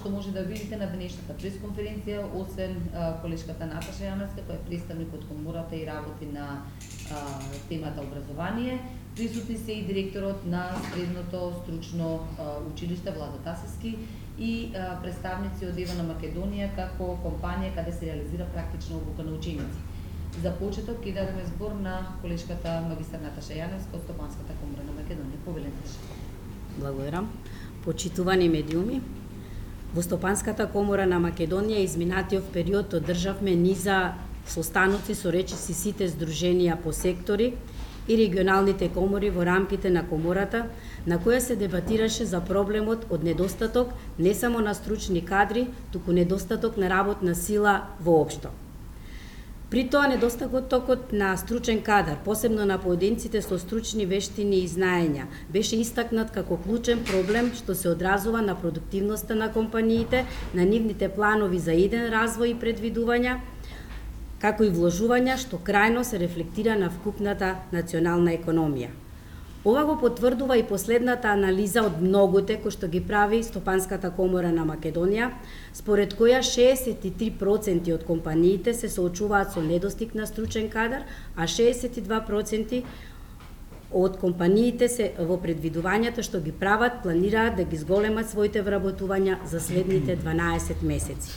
што може да видите на денешната пресконференција, освен колешката Наташа Јаневска, која е представник од комората и работи на темата образование, присутни се и директорот на средното стручно училиште Владо Тасевски и представници од Евана Македонија како компанија каде се реализира практична обука на ученици. За почеток ќе дадеме збор на колешката магистар Наташа Јаневска од Стопанската комора на Македонија. Повелете. Благодарам. Почитувани медиуми, во Стопанската комора на Македонија изминатиот период одржавме низа состаноци со речиси сите здруженија по сектори и регионалните комори во рамките на комората, на која се дебатираше за проблемот од недостаток не само на стручни кадри, туку недостаток на работна сила воопшто. При тоа недостатокот на стручен кадар, посебно на поединците со стручни вештини и знаења, беше истакнат како клучен проблем што се одразува на продуктивноста на компаниите, на нивните планови за иден развој и предвидувања, како и вложувања што крајно се рефлектира на вкупната национална економија. Ова го потврдува и последната анализа од многуте кои што ги прави Стопанската комора на Македонија, според која 63% од компаниите се соочуваат со недостиг на стручен кадар, а 62% од компаниите се во предвидувањата што ги прават планираат да ги зголемат своите вработувања за следните 12 месеци.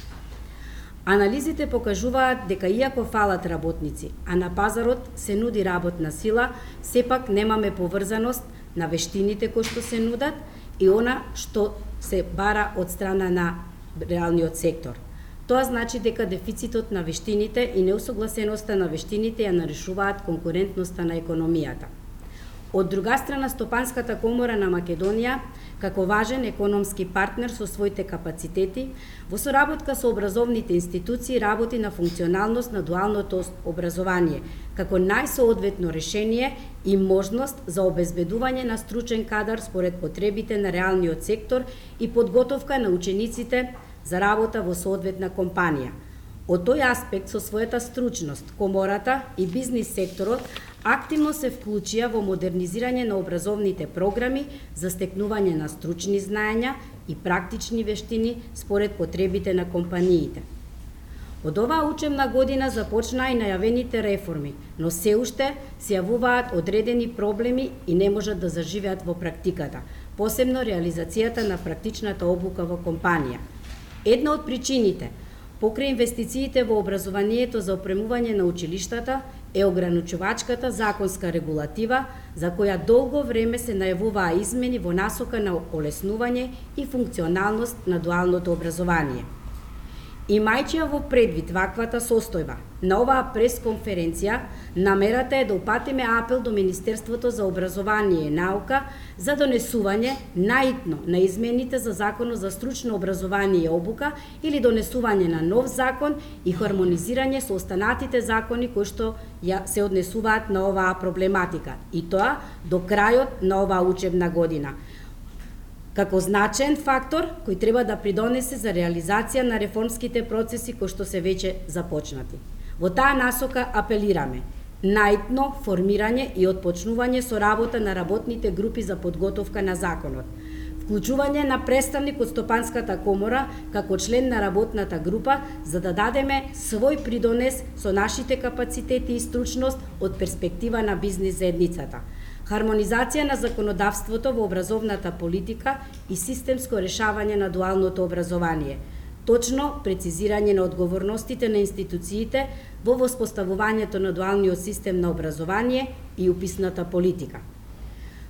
Анализите покажуваат дека иако фалат работници, а на пазарот се нуди работна сила, сепак немаме поврзаност на вештините кои што се нудат и она што се бара од страна на реалниот сектор. Тоа значи дека дефицитот на вештините и неусогласеноста на вештините ја нарушуваат конкурентноста на економијата. Од друга страна, Стопанската комора на Македонија, како важен економски партнер со своите капацитети, во соработка со образовните институции работи на функционалност на дуалното образование, како најсоодветно решение и можност за обезбедување на стручен кадар според потребите на реалниот сектор и подготовка на учениците за работа во соодветна компанија. Од тој аспект, со својата стручност, комората и бизнис секторот активно се вклучија во модернизирање на образовните програми за стекнување на стручни знаења и практични вештини според потребите на компаниите. Од оваа учебна година започнаа и најавените реформи, но се уште се јавуваат одредени проблеми и не можат да заживеат во практиката, посебно реализацијата на практичната обука во компанија. Една од причините покрај инвестициите во образованието за опремување на училиштата е ограничувачката законска регулатива, за која долго време се најавуваа измени во насока на олеснување и функционалност на дуалното образование. Имајќи ја во предвид ваквата состојба, на оваа пресконференција намерата е да упатиме апел до Министерството за образование и наука за донесување наитно на измените за Законот за стручно образование и обука или донесување на нов закон и хармонизирање со останатите закони кои што се однесуваат на оваа проблематика, и тоа до крајот на оваа учебна година, како значаен фактор кој треба да придонесе за реализација на реформските процеси кои што се веќе започнати. Во таа насока апелираме наитно формирање и отпочнување со работа на работните групи за подготовка на законот, вклучување на представник од Стопанската комора како член на работната група за да дадеме свој придонес со нашите капацитети и стручност од перспектива на бизнис заедницата, хармонизација на законодавството во образовната политика и системско решавање на дуалното образование, точно прецизирање на одговорностите на институциите во воспоставувањето на дуалниот систем на образование и уписната политика.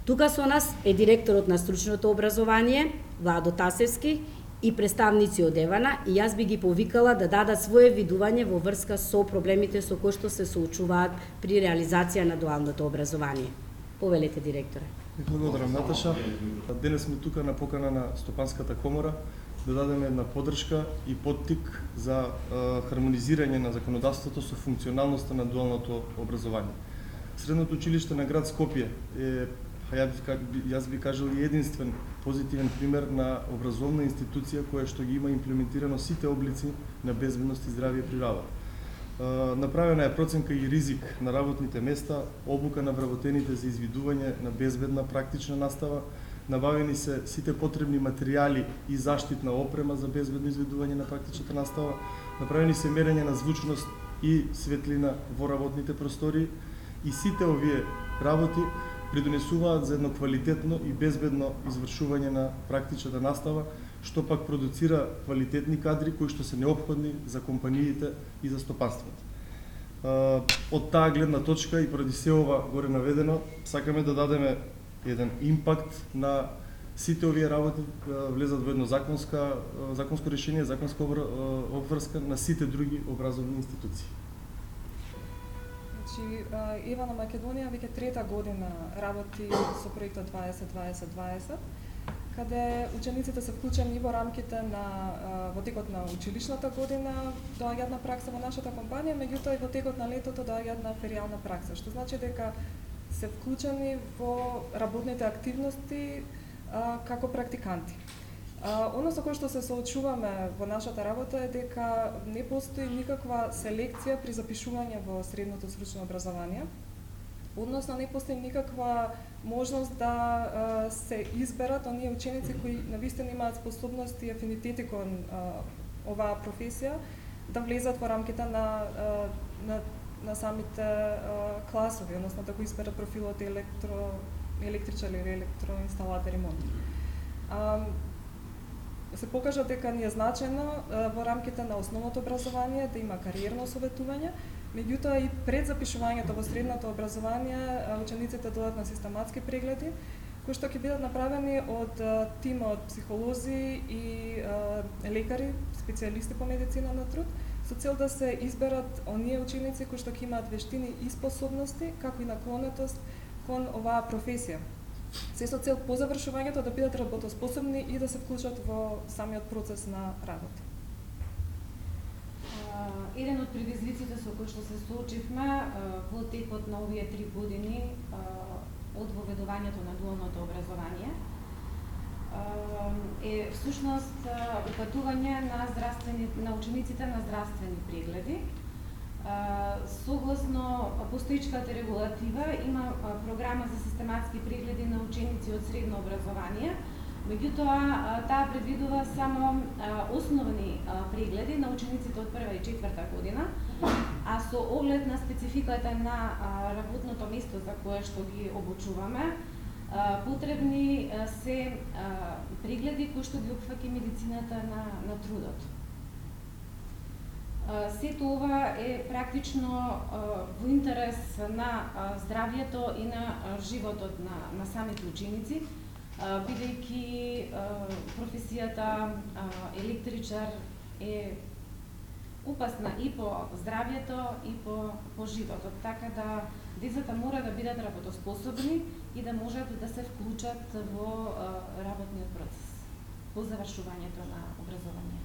Тука со нас е директорот на стручното образование, Владо Тасевски, и представници од Евана, и јас би ги повикала да дадат свое видување во врска со проблемите со кои што се соочуваат при реализација на дуалното образование. Повелете, директоре. Благодарам, Наташа. Денес сме тука на покана на Стопанската комора да дадеме една поддршка и поттик за хармонизирање на законодавството со функционалноста на дуалното образование. Средното училиште на град Скопје е, јас би кажал, единствен позитивен пример на образовна институција која што ги има имплементирано сите облици на безбедност и здравје при работа. Направена е проценка и ризик на работните места, обука на вработените за извидување на безбедна практична настава, набавени се сите потребни материјали и заштитна опрема за безбедно изведување на практичната настава, направени се мерење на звучност и светлина во работните простори и сите овие работи придонесуваат за едно квалитетно и безбедно извршување на практичната настава, што пак продуцира квалитетни кадри кои што се неопходни за компаниите и за стопанството. Од таа гледна точка и поради се ова горе наведено, сакаме да дадеме еден импакт на сите овие работи влезат во едно законско решение, законска обврска на сите други образовни институции. Значи, Ева на Македонија веќе трета година работи со проектот 20-20-20, каде учениците се вклучени во рамките во текот на училишната година, доаѓаат на пракса во нашата компанија, меѓутоа и во текот на летото доаѓаат на феријална пракса, што значи дека се вклучени во работните активности како практиканти. Оно со кое што се соочуваме во нашата работа е дека не постои никаква селекција при запишување во средното стручно образование, односно не постои никаква можност да се изберат оние ученици кои навистина имаат способности и афинитети кон оваа професија да влезат во рамките на самите класови, односно да го изберат профилот електричар или електроинсталатор и монтер. Се покажа дека ни е значено во рамките на основното образование да има кариерно советување, меѓутоа и пред запишувањето во средното образование учениците доаѓаат на систематски прегледи кои што ќе бидат направени од тим од психолози и лекари, специјалисти по медицина на труд, со цел да се изберат оние ученици кои што ќе имаат вештини и способности, како и наклонетост кон оваа професија. Се со цел по завршувањето да бидат работоспособни и да се вклучат во самиот процес на работа. Еден од предизвиците со кои што се соочивме во текот на овие 3 години од воведувањето на дуалното образование е всушност упатување на учениците на здравствени прегледи. Согласно постоечката регулатива има програма за систематски прегледи на ученици од средно образование, меѓутоа таа предвидува само основни прегледи на учениците од прва и четврта година, а со оглед на спецификата на работното место за кое што ги обучуваме, потребни се прегледи кои што ги опфаќа медицината на трудот. Сето ова е практично во интерес на здравјето и на животот на самите ученици, бидејќи професијата електричар е опасна и по здравјето и по животот, така да децата мора да бидат работоспособни и да можат да се вклучат во работниот процес по завршувањето на образование.